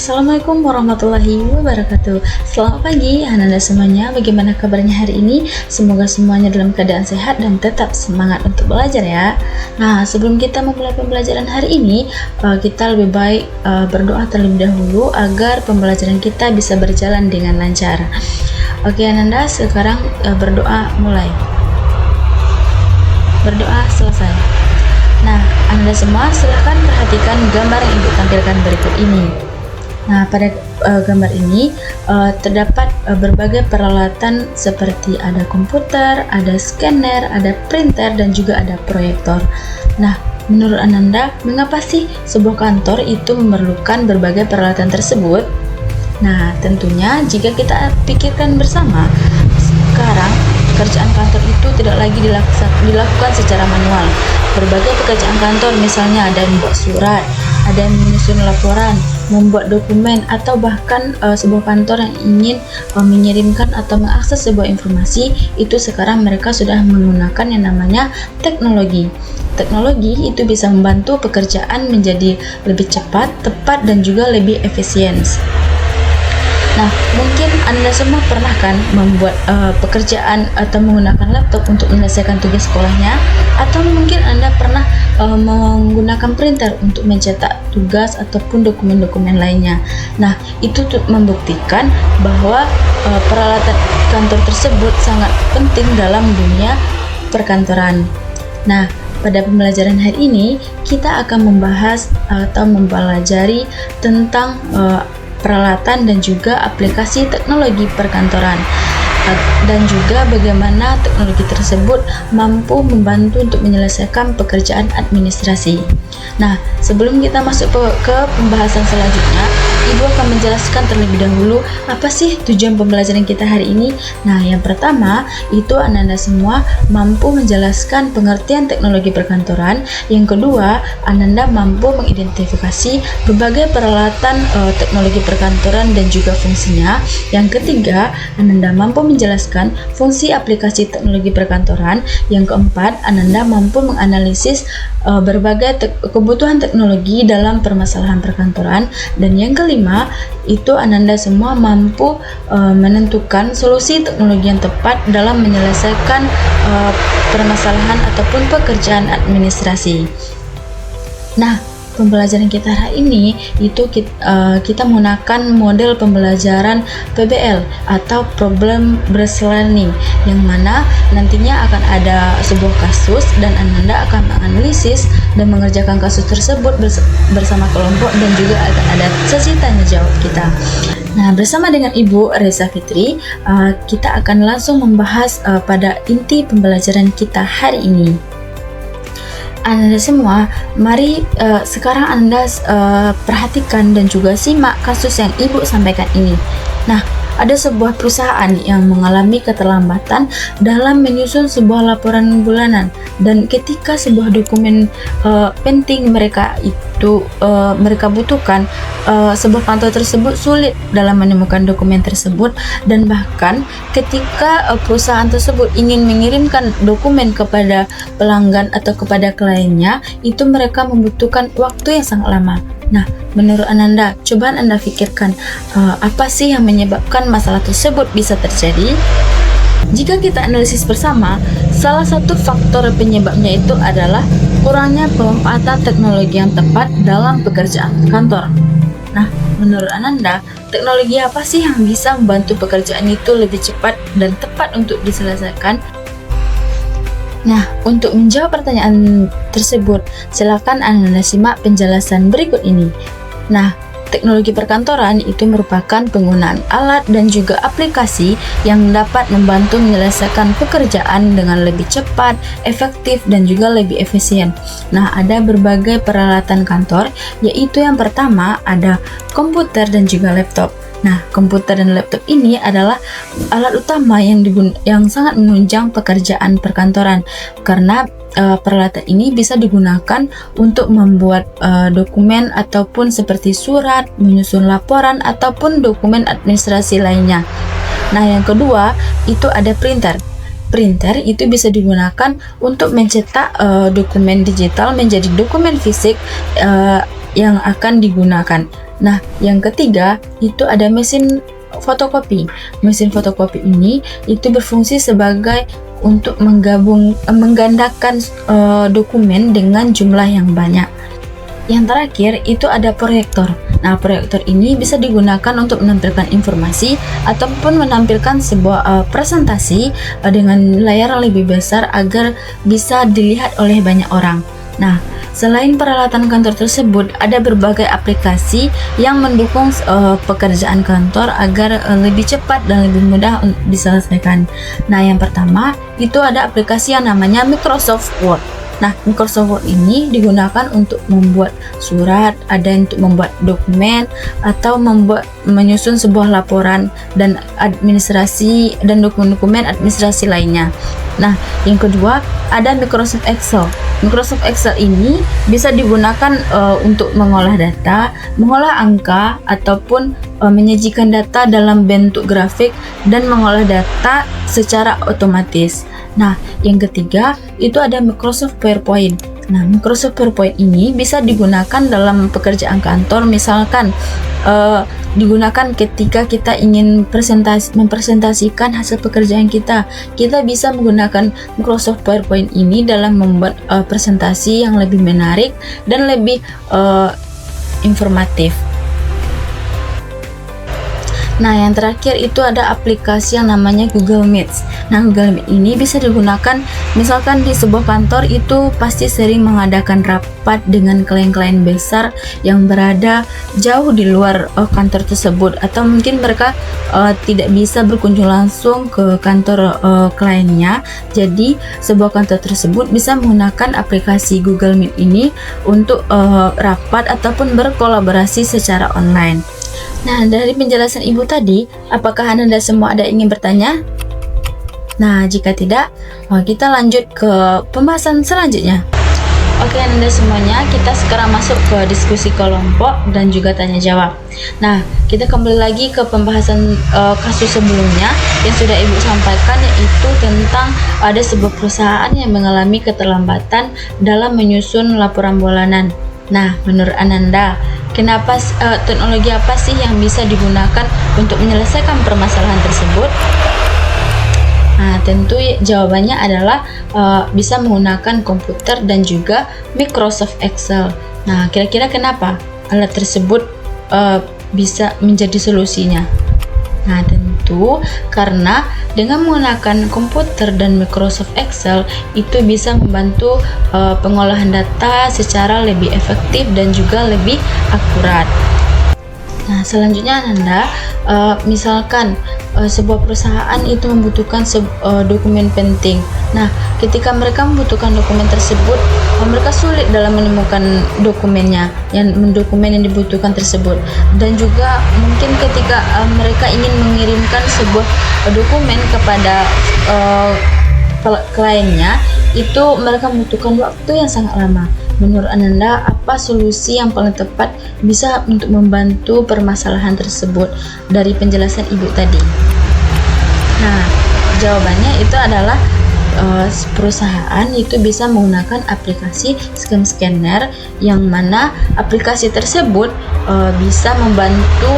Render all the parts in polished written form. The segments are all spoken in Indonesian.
Assalamualaikum warahmatullahi wabarakatuh. Selamat pagi anak-anak semuanya. Bagaimana kabarnya hari ini? Semoga semuanya dalam keadaan sehat dan tetap semangat untuk belajar ya. Nah, sebelum kita memulai pembelajaran hari ini, kita lebih baik berdoa terlebih dahulu agar pembelajaran kita bisa berjalan dengan lancar. Oke anak-anak, sekarang berdoa mulai. Berdoa selesai. Nah, Anda semua silahkan perhatikan gambar yang Ibu tampilkan berikut ini. Nah, pada gambar ini terdapat berbagai peralatan seperti ada komputer, ada scanner, ada printer, dan juga ada proyektor. Nah, menurut Ananda, mengapa sih sebuah kantor itu memerlukan berbagai peralatan tersebut? Nah, tentunya jika kita pikirkan bersama, sekarang pekerjaan kantor itu tidak lagi dilakukan secara manual. Berbagai pekerjaan kantor misalnya ada membuat surat, ada menyusun laporan, membuat dokumen, atau bahkan sebuah kantor yang ingin mengirimkan atau mengakses sebuah informasi, itu sekarang mereka sudah menggunakan yang namanya teknologi. Teknologi itu bisa membantu pekerjaan menjadi lebih cepat, tepat, dan juga lebih efisien. Nah, mungkin Anda semua pernah kan membuat pekerjaan atau menggunakan laptop untuk menyelesaikan tugas sekolahnya, atau mungkin Anda pernah menggunakan printer untuk mencetak tugas ataupun dokumen-dokumen lainnya. Nah, itu membuktikan bahwa peralatan kantor tersebut sangat penting dalam dunia perkantoran. Nah, pada pembelajaran hari ini kita akan membahas atau mempelajari tentang peralatan dan juga aplikasi teknologi perkantoran, dan juga bagaimana teknologi tersebut mampu membantu untuk menyelesaikan pekerjaan administrasi. Nah, sebelum kita masuk ke pembahasan selanjutnya, Ibu akan menjelaskan terlebih dahulu apa sih tujuan pembelajaran kita hari ini. Nah, yang pertama itu Anda semua mampu menjelaskan pengertian teknologi perkantoran. Yang kedua, Anda mampu mengidentifikasi berbagai peralatan teknologi perkantoran dan juga fungsinya. Yang ketiga, Anda mampu menjelaskan fungsi aplikasi teknologi perkantoran. Yang keempat, Anda mampu menganalisis berbagai kebutuhan teknologi dalam permasalahan perkantoran. Dan yang kelima, itu Anda semua mampu menentukan solusi teknologi yang tepat dalam menyelesaikan permasalahan ataupun pekerjaan administrasi. Nah, pembelajaran kita hari ini itu kita menggunakan model pembelajaran PBL atau Problem Based Learning, yang mana nantinya akan ada sebuah kasus dan Anda akan menganalisis dan mengerjakan kasus tersebut bersama kelompok, dan juga akan ada sesi tanya jawab kita. Nah, bersama dengan Ibu Reza Fitri, kita akan langsung membahas pada inti pembelajaran kita hari ini. Anda semua, mari sekarang Anda perhatikan dan juga simak kasus yang Ibu sampaikan ini. Nah, ada sebuah perusahaan yang mengalami keterlambatan dalam menyusun sebuah laporan bulanan, dan ketika sebuah dokumen penting mereka butuhkan, sebuah kantor tersebut sulit dalam menemukan dokumen tersebut, dan bahkan ketika perusahaan tersebut ingin mengirimkan dokumen kepada pelanggan atau kepada kliennya, itu mereka membutuhkan waktu yang sangat lama. Nah, menurut Anda, coba Anda pikirkan apa sih yang menyebabkan masalah tersebut bisa terjadi? Jika kita analisis bersama, salah satu faktor penyebabnya itu adalah kurangnya pemanfaatan teknologi yang tepat dalam pekerjaan kantor. Nah, menurut Anda, teknologi apa sih yang bisa membantu pekerjaan itu lebih cepat dan tepat untuk diselesaikan? Nah, untuk menjawab pertanyaan tersebut, silakan Anda simak penjelasan berikut ini. Nah, teknologi perkantoran itu merupakan penggunaan alat dan juga aplikasi yang dapat membantu menyelesaikan pekerjaan dengan lebih cepat, efektif, dan juga lebih efisien. Nah, ada berbagai peralatan kantor, yaitu yang pertama ada komputer dan juga laptop. Nah, komputer dan laptop ini adalah alat utama yang sangat menunjang pekerjaan perkantoran, karena peralatan ini bisa digunakan untuk membuat dokumen ataupun seperti surat, menyusun laporan, ataupun dokumen administrasi lainnya. Nah, yang kedua itu ada printer. Printer itu bisa digunakan untuk mencetak dokumen digital menjadi dokumen fisik yang akan digunakan. Nah, yang ketiga itu ada mesin fotokopi. Mesin fotokopi ini itu berfungsi sebagai untuk menggandakan dokumen dengan jumlah yang banyak. Yang terakhir itu ada proyektor. Nah, proyektor ini bisa digunakan untuk menampilkan informasi ataupun menampilkan sebuah presentasi dengan layar yang lebih besar agar bisa dilihat oleh banyak orang. Nah, selain peralatan kantor tersebut, ada berbagai aplikasi yang mendukung pekerjaan kantor agar lebih cepat dan lebih mudah diselesaikan. Nah, yang pertama itu ada aplikasi yang namanya Microsoft Word. Nah, Microsoft Word ini digunakan untuk membuat surat, ada untuk membuat dokumen, atau menyusun sebuah laporan dan administrasi dan dokumen-dokumen administrasi lainnya. Nah, yang kedua ada Microsoft Excel. Microsoft Excel ini bisa digunakan untuk mengolah data, mengolah angka, ataupun menyajikan data dalam bentuk grafik dan mengolah data secara otomatis. Nah, yang ketiga itu ada Microsoft PowerPoint. Nah, Microsoft PowerPoint ini bisa digunakan dalam pekerjaan kantor, misalkan digunakan ketika kita ingin mempresentasikan hasil pekerjaan kita. Kita bisa menggunakan Microsoft PowerPoint ini dalam membuat presentasi yang lebih menarik dan lebih informatif. Nah, yang terakhir itu ada aplikasi yang namanya Google Meet. Nah, Google Meet ini bisa digunakan misalkan di sebuah kantor itu pasti sering mengadakan rapat dengan klien-klien besar yang berada jauh di luar kantor tersebut, atau mungkin mereka tidak bisa berkunjung langsung ke kantor kliennya. Jadi, sebuah kantor tersebut bisa menggunakan aplikasi Google Meet ini untuk rapat ataupun berkolaborasi secara online. Nah, dari penjelasan Ibu tadi, apakah Anda semua ada ingin bertanya? Nah, jika tidak, kita lanjut ke pembahasan selanjutnya. Oke, Anda semuanya, kita sekarang masuk ke diskusi kelompok dan juga tanya jawab. Nah, kita kembali lagi ke pembahasan kasus sebelumnya yang sudah Ibu sampaikan, yaitu tentang ada sebuah perusahaan yang mengalami keterlambatan dalam menyusun laporan bulanan. Nah, menurut Ananda, kenapa teknologi apa sih yang bisa digunakan untuk menyelesaikan permasalahan tersebut? Nah, tentu jawabannya adalah bisa menggunakan komputer dan juga Microsoft Excel. Nah, kira-kira kenapa alat tersebut bisa menjadi solusinya? Nah, tentu karena dengan menggunakan komputer dan Microsoft Excel itu bisa membantu pengolahan data secara lebih efektif dan juga lebih akurat. Nah, selanjutnya Anda, misalkan sebuah perusahaan itu membutuhkan dokumen penting. Nah, ketika mereka membutuhkan dokumen tersebut, mereka sulit dalam menemukan dokumen yang dibutuhkan tersebut. Dan juga mungkin ketika mereka ingin mengirimkan sebuah dokumen kepada kliennya, itu mereka membutuhkan waktu yang sangat lama. Menurut Ananda, apa solusi yang paling tepat bisa untuk membantu permasalahan tersebut dari penjelasan Ibu tadi? Nah, jawabannya itu adalah perusahaan itu bisa menggunakan aplikasi scanner, yang mana aplikasi tersebut bisa membantu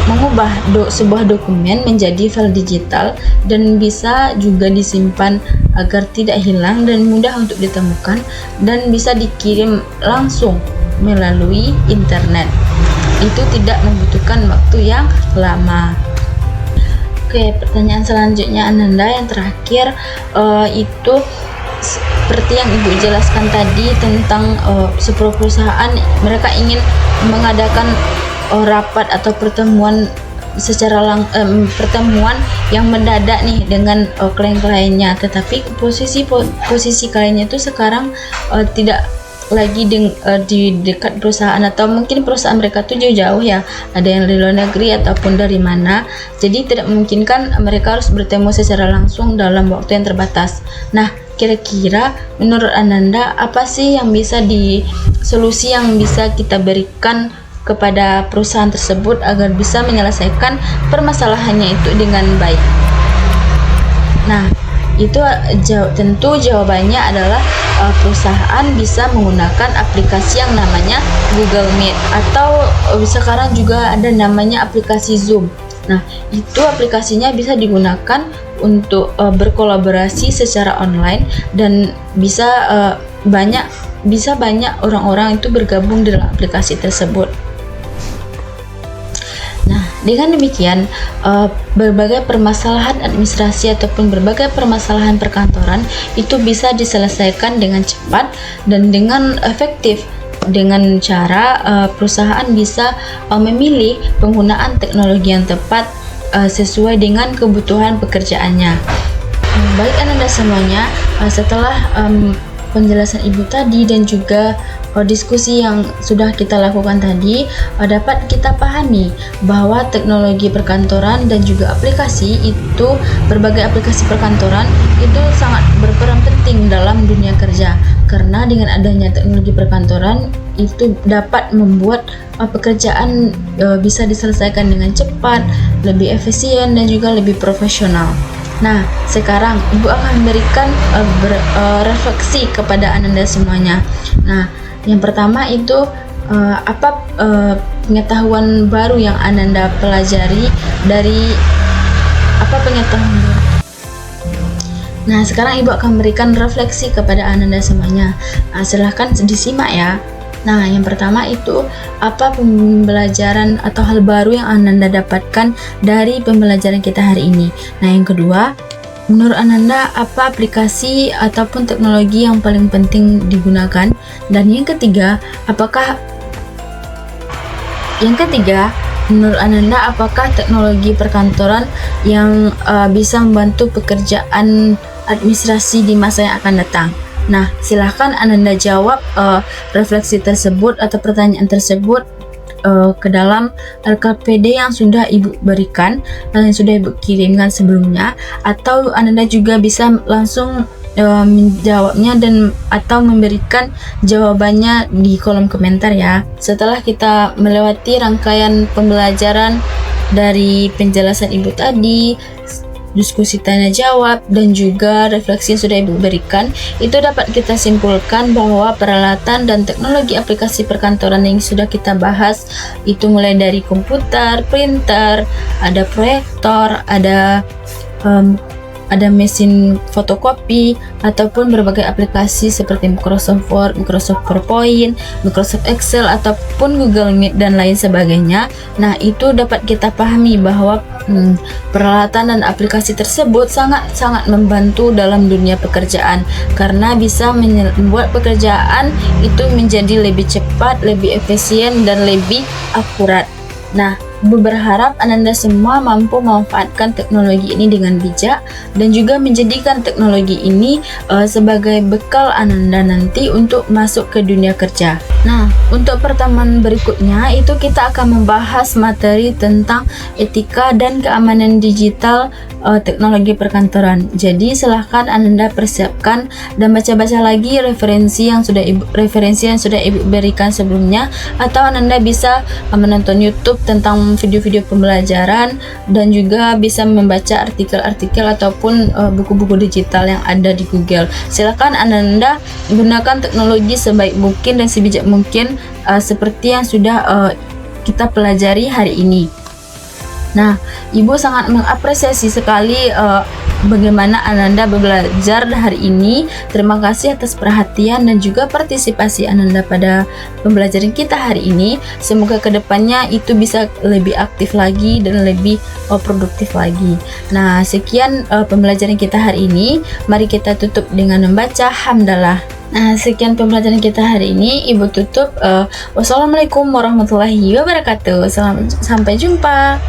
mengubah sebuah dokumen menjadi file digital dan bisa juga disimpan agar tidak hilang dan mudah untuk ditemukan, dan bisa dikirim langsung melalui internet. Itu tidak membutuhkan waktu yang lama. Oke, pertanyaan selanjutnya Ananda yang terakhir itu seperti yang Ibu jelaskan tadi tentang sebuah perusahaan mereka ingin mengadakan rapat atau pertemuan pertemuan yang mendadak nih dengan klien-kliennya, tetapi posisi kliennya itu sekarang tidak lagi di dekat perusahaan, atau mungkin perusahaan mereka tuh jauh-jauh ya, ada yang dari luar negeri ataupun dari mana, jadi tidak memungkinkan mereka harus bertemu secara langsung dalam waktu yang terbatas. Nah, kira-kira menurut Ananda apa sih yang bisa solusi yang bisa kita berikan kepada perusahaan tersebut agar bisa menyelesaikan permasalahannya itu dengan baik? Nah, itu tentu jawabannya adalah perusahaan bisa menggunakan aplikasi yang namanya Google Meet, atau sekarang juga ada namanya aplikasi Zoom. Nah, itu aplikasinya bisa digunakan untuk berkolaborasi secara online, dan bisa banyak orang-orang itu bergabung dalam aplikasi tersebut. Nah, dengan demikian, berbagai permasalahan administrasi ataupun berbagai permasalahan perkantoran itu bisa diselesaikan dengan cepat dan dengan efektif, dengan cara perusahaan bisa memilih penggunaan teknologi yang tepat sesuai dengan kebutuhan pekerjaannya. Baik Ananda semuanya, setelah penjelasan Ibu tadi dan juga diskusi yang sudah kita lakukan tadi, dapat kita pahami bahwa teknologi perkantoran dan juga berbagai aplikasi perkantoran itu sangat berperan penting dalam dunia kerja, karena dengan adanya teknologi perkantoran itu dapat membuat pekerjaan bisa diselesaikan dengan cepat, lebih efisien dan juga lebih profesional. Nah, sekarang Ibu akan memberikan refleksi kepada Ananda semuanya. Nah, yang pertama itu apa pengetahuan baru yang Ananda pelajari dari pengetahuan baru. Nah, sekarang Ibu akan memberikan refleksi kepada Ananda semuanya. Nah, silahkan disimak ya. Nah, yang pertama itu apa pembelajaran atau hal baru yang Ananda dapatkan dari pembelajaran kita hari ini. Nah, yang kedua, menurut Ananda apa aplikasi ataupun teknologi yang paling penting digunakan? Dan yang ketiga, menurut Ananda apakah teknologi perkantoran yang bisa membantu pekerjaan administrasi di masa yang akan datang? Nah, silahkan Ananda jawab refleksi tersebut atau pertanyaan tersebut ke dalam RKPD yang sudah Ibu berikan dan yang sudah Ibu kirimkan sebelumnya, atau Ananda juga bisa langsung menjawabnya atau memberikan jawabannya di kolom komentar ya. Setelah kita melewati rangkaian pembelajaran dari penjelasan Ibu tadi, diskusi tanya jawab dan juga refleksi yang sudah Ibu berikan, itu dapat kita simpulkan bahwa peralatan dan teknologi aplikasi perkantoran yang sudah kita bahas itu mulai dari komputer, printer, ada proyektor, ada mesin fotokopi, ataupun berbagai aplikasi seperti Microsoft Word, Microsoft PowerPoint, Microsoft Excel, ataupun Google Meet dan lain sebagainya. Nah, itu dapat kita pahami bahwa peralatan dan aplikasi tersebut sangat membantu dalam dunia pekerjaan, karena bisa membuat pekerjaan itu menjadi lebih cepat, lebih efisien dan lebih akurat. Nah, Ibu berharap Ananda semua mampu memanfaatkan teknologi ini dengan bijak dan juga menjadikan teknologi ini sebagai bekal Ananda nanti untuk masuk ke dunia kerja. Nah, untuk pertemuan berikutnya itu kita akan membahas materi tentang etika dan keamanan digital teknologi perkantoran. Jadi silahkan Ananda persiapkan dan baca-baca lagi referensi yang sudah Ibu berikan sebelumnya, atau Ananda bisa menonton YouTube tentang video-video pembelajaran dan juga bisa membaca artikel-artikel ataupun buku-buku digital yang ada di Google. Silakan Ananda gunakan teknologi sebaik mungkin dan sebijak mungkin seperti yang sudah kita pelajari hari ini. Nah, Ibu sangat mengapresiasi sekali bagaimana Ananda belajar hari ini. Terima kasih atas perhatian dan juga partisipasi Ananda pada pembelajaran kita hari ini. Semoga kedepannya itu bisa lebih aktif lagi dan lebih produktif lagi. Nah, sekian pembelajaran kita hari ini. Mari kita tutup dengan membaca hamdalah. Nah, sekian pembelajaran kita hari ini. Ibu tutup. Wassalamualaikum warahmatullahi wabarakatuh. Sampai jumpa.